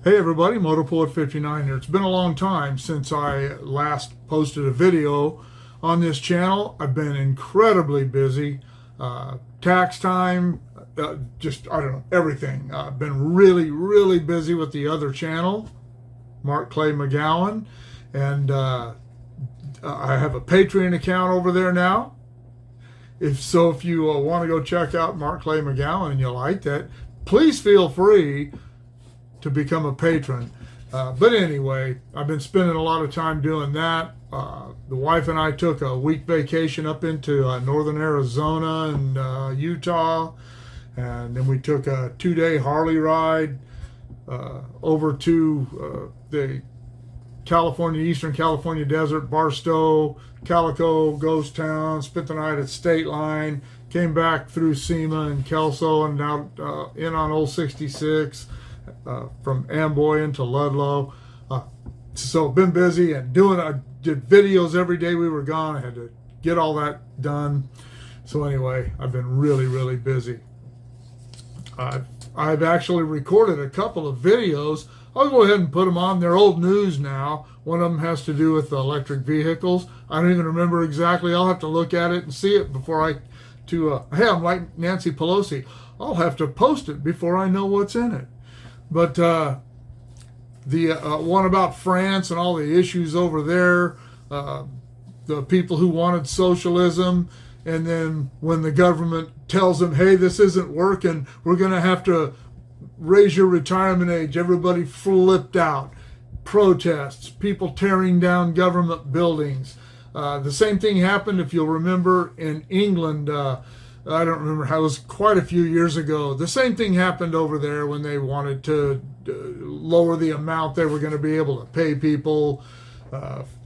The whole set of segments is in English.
Hey everybody, MotoPoet59 here. It's been a long time since I last posted a video on this channel. I've been incredibly busy. Tax time, I don't know, everything. I've been really busy with the other channel, Mark Clay McGowan, and I have a Patreon account over there now. If you want to go check out Mark Clay McGowan and you like that, please feel free to become a patron. But anyway, I've been spending a lot of time doing that. The wife and I took a week vacation up into northern Arizona and Utah, and then we took a 2-day Harley ride over to the Eastern California desert, Barstow, Calico, Ghost Town, spent the night at State Line, came back through SEMA and Kelso and out in on Old 66, from Amboy into Ludlow. So been busy and I did videos every day we were gone. I had to get all that done. So anyway, I've been really busy. I've actually recorded a couple of videos. I'll go ahead and put them on. They're old news now. One of them has to do with electric vehicles. I don't even remember exactly. I'll have to look at it and see it before hey, I'm like Nancy Pelosi. I'll have to post it before I know what's in it. But the one about France and all the issues over there, the people who wanted socialism, and then when the government tells them, hey, this isn't working, we're going to have to raise your retirement age, everybody flipped out. Protests, people tearing down government buildings. The same thing happened, if you'll remember, in England. I don't remember how, it was quite a few years ago. The same thing happened over there when they wanted to lower the amount they were going to be able to pay people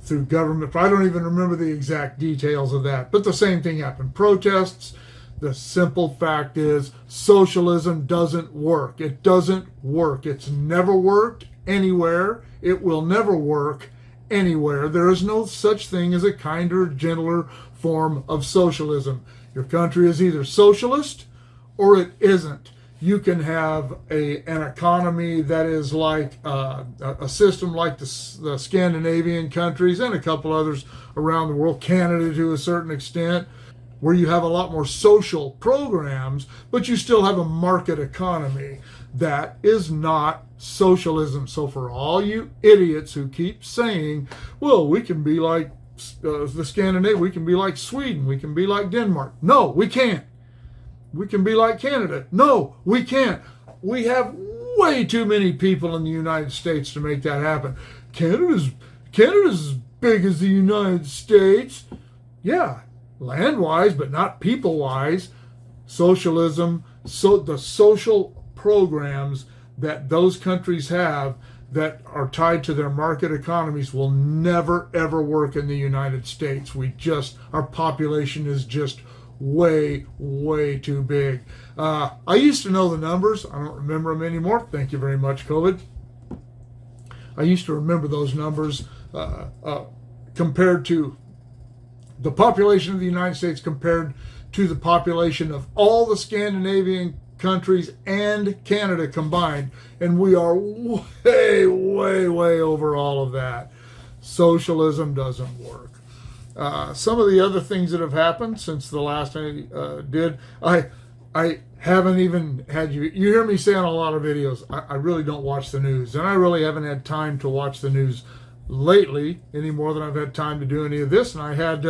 through government. I don't even remember the exact details of that, but the same thing happened. Protests. The simple fact is socialism doesn't work. It doesn't work. It's never worked anywhere. It will never work anywhere. There is no such thing as a kinder, gentler form of socialism. Your country is either socialist or it isn't. You can have an economy that is like a system like the Scandinavian countries and a couple others around the world, Canada to a certain extent, where you have a lot more social programs, but you still have a market economy. That is not socialism. So for all you idiots who keep saying, well, we can be like the Scandinavian, we can be like Sweden, we can be like Denmark. No, we can't. We can be like Canada. No, we can't. We have way too many people in the United States to make that happen. Canada's as big as the United States. Yeah, land-wise, but not people-wise. Socialism, the social programs that those countries have that are tied to their market economies will never ever work in the United States. Our population is just way too big. I used to know the numbers. I don't remember them anymore. Thank you very much, COVID. I used to remember those numbers compared to the population of the United States compared to the population of all the Scandinavian countries and Canada combined, and we are way over all of that. Socialism doesn't work. Some of the other things that have happened since the last I did, I haven't even had you hear me say on a lot of videos, I really don't watch the news, and I really haven't had time to watch the news lately any more than I've had time to do any of this. And I had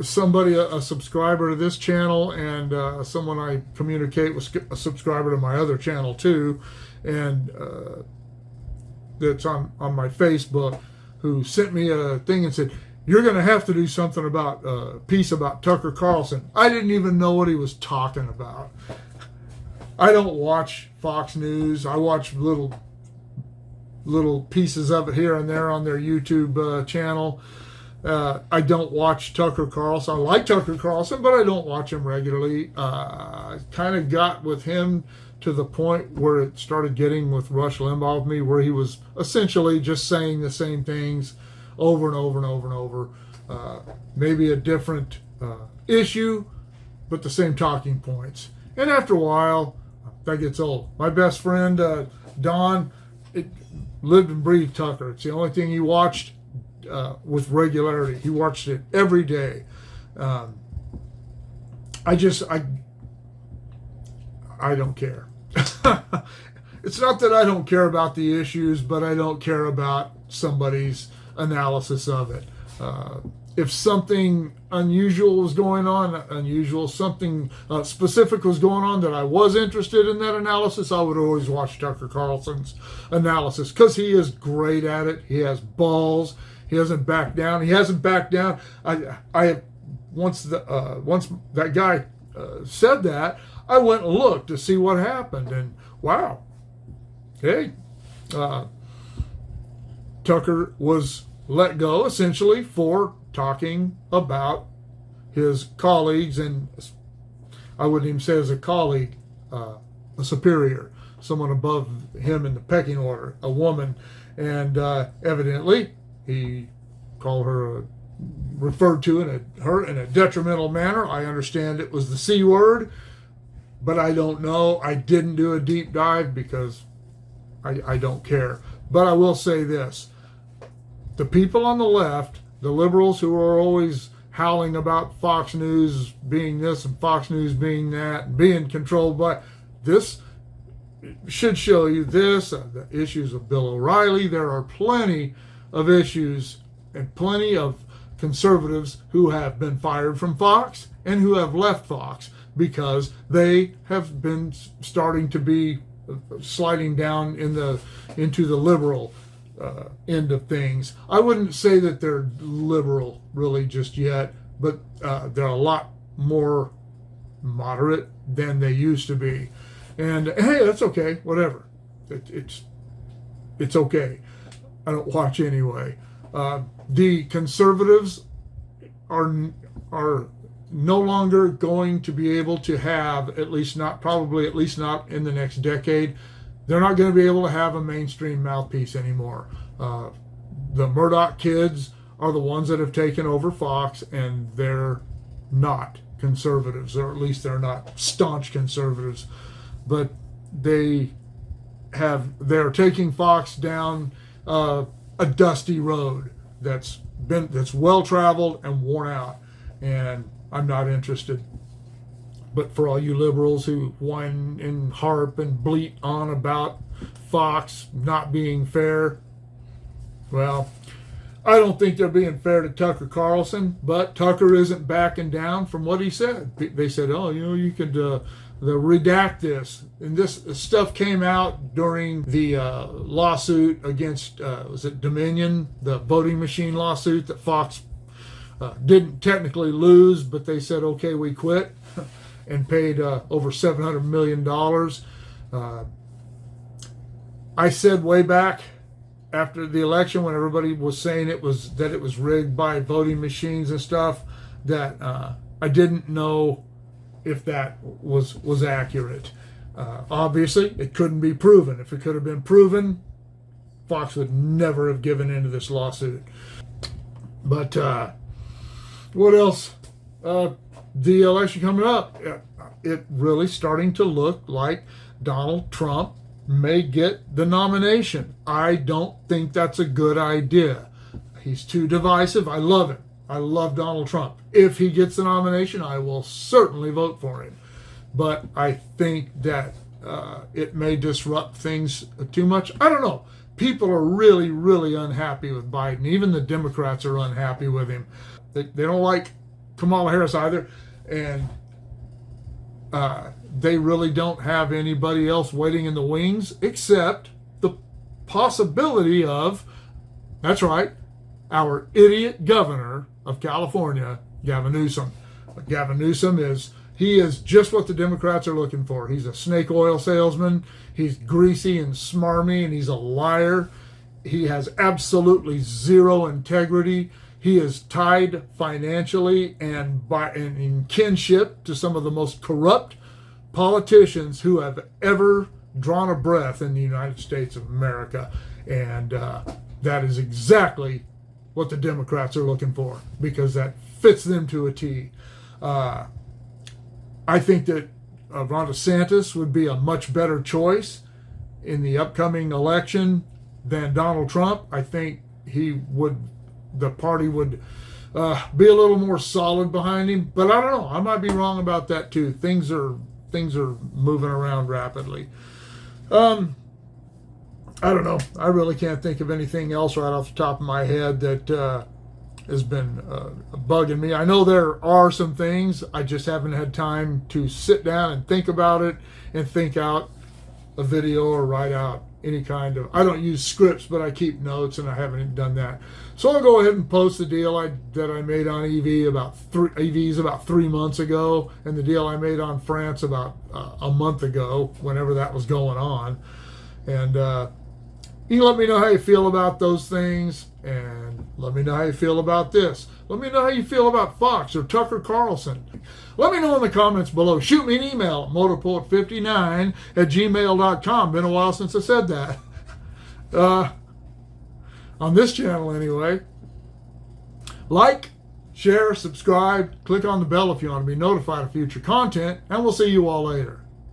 somebody, a subscriber to this channel, and someone I communicate with, a subscriber to my other channel too, and that's on my Facebook, who sent me a thing and said, you're going to have to do something about a piece about Tucker Carlson. I didn't even know what he was talking about. I don't watch Fox News. I watch little pieces of it here and there on their YouTube channel. I don't watch Tucker Carlson. I like Tucker Carlson, but I don't watch him regularly. I kind of got with him to the point where it started getting with Rush Limbaugh with me, where he was essentially just saying the same things over and over. Maybe a different issue, but the same talking points. And after a while, that gets old. My best friend, Don, lived and breathed Tucker. It's the only thing he watched with regularity. He watched it every day. I don't care. It's not that I don't care about the issues, but I don't care about somebody's analysis of it. If something unusual was going on, something specific was going on that I was interested in that analysis, I would always watch Tucker Carlson's analysis because he is great at it. He has balls. He hasn't backed down. He hasn't backed down. Once that guy said that, I went and looked to see what happened, and wow, hey, Tucker was let go essentially for talking about his colleagues, and I wouldn't even say as a colleague, a superior, someone above him in the pecking order, a woman, and evidently he called her, referred to her in a detrimental manner. I understand it was the C word, but I don't know. I didn't do a deep dive because I don't care. But I will say this. The people on the left, the liberals who are always howling about Fox News being this and Fox News being that and being controlled by this, should show you this, the issues of Bill O'Reilly. There are plenty of issues and plenty of conservatives who have been fired from Fox and who have left Fox because they have been starting to be sliding down into the liberal end of things. I wouldn't say that they're liberal really just yet, but they're a lot more moderate than they used to be. And hey, that's okay, whatever. It's okay. I don't watch anyway. The conservatives are no longer going to be able to have, at least not in the next decade, they're not going to be able to have a mainstream mouthpiece anymore. The Murdoch kids are the ones that have taken over Fox, and they're not conservatives, or at least they're not staunch conservatives, but they're taking Fox down a dusty road that's well traveled and worn out, and I'm not interested. But for all you liberals who whine and harp and bleat on about Fox not being fair, well, I don't think they're being fair to Tucker Carlson, but Tucker isn't backing down from what he said. They said, oh, you could redact this. And this stuff came out during the lawsuit against, was it Dominion, the voting machine lawsuit that Fox didn't technically lose, but they said, okay, we quit, and paid over $700 million. I said way back after the election, when everybody was saying it was rigged by voting machines and stuff, that I didn't know if that was accurate. Obviously, it couldn't be proven. If it could have been proven, Fox would never have given into this lawsuit. But what else? The election coming up, it really starting to look like Donald Trump may get the nomination. I don't think that's a good idea. He's too divisive. I love him. I love Donald Trump. If he gets the nomination, I will certainly vote for him. But I think that it may disrupt things too much. I don't know. People are really, really unhappy with Biden. Even the Democrats are unhappy with him. They don't like Kamala Harris either. And they really don't have anybody else waiting in the wings except the possibility of, that's right, our idiot governor of California, Gavin Newsom. Gavin Newsom is just what the Democrats are looking for. He's a snake oil salesman. He's greasy and smarmy, and he's a liar. He has absolutely zero integrity. He is tied financially and in kinship to some of the most corrupt politicians who have ever drawn a breath in the United States of America. And that is exactly what the Democrats are looking for, because that fits them to a T. I think that Ron DeSantis would be a much better choice in the upcoming election than Donald Trump. I think the party would be a little more solid behind him. But I don't know. I might be wrong about that too. Things are moving around rapidly. I don't know. I really can't think of anything else right off the top of my head that has been bugging me. I know there are some things. I just haven't had time to sit down and think about it and think out a video or write out any kind of... I don't use scripts, but I keep notes, and I haven't done that. So I'll go ahead and post the deal that I made on EVs about 3 months ago, and the deal I made on France about a month ago, whenever that was going on. And you can let me know how you feel about those things, and let me know how you feel about this. Let me know how you feel about Fox or Tucker Carlson. Let me know in the comments below. Shoot me an email at motorpoet59@gmail.com. Been a while since I said that. On this channel anyway. Like, share, subscribe, click on the bell if you want to be notified of future content, and we'll see you all later.